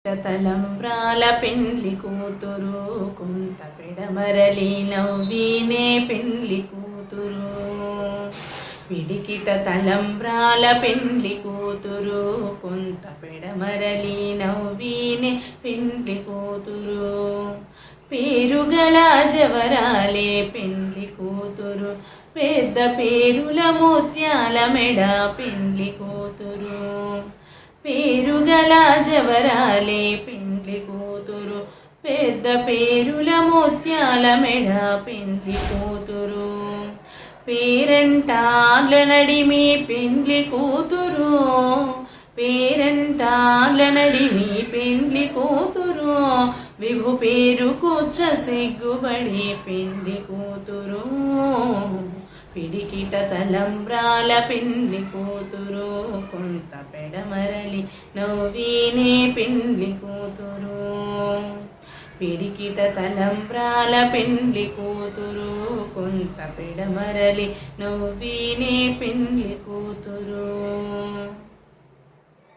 తలంబ్రాల పెండ్లి కూతురు కొంత పెడమరలి నవ్వీనే పెండ్లి కూతురు. పిడికిట తలంబ్రాల పెండ్లి కూతురు కొంత పెడమరలి నవ్వీనే పెండ్లి కూతురు. పేరుగల జవరాలే పెండ్లి కూతురు, పెద్ద పేరుల ముత్యాల మెడ పెండ్లి కూతురు. పేరుగల జవరాలే పెండ్లి కూతురు, పెద్ద పేరుల ముత్యాల మెడ పెండ్లి కూతురు. పేరంటాల నడిమి పెండ్లి కూతురు, పేరంటాల నడిమి పెండ్లి కూతురు. విభు పేరు కూర్చ సిగ్గుబడి పెండ్లి కూతురు. పిడికిట తలంబ్రాల పెండ్లి కూతురు కొంత పెడమరలి నవ్వీనే పెండ్లి కూతురు. పిడికిట తలంబ్రాల పెండ్లి కూతురు కొంత పెడమరలి నవ్వీనే పెండ్లి కూతురు.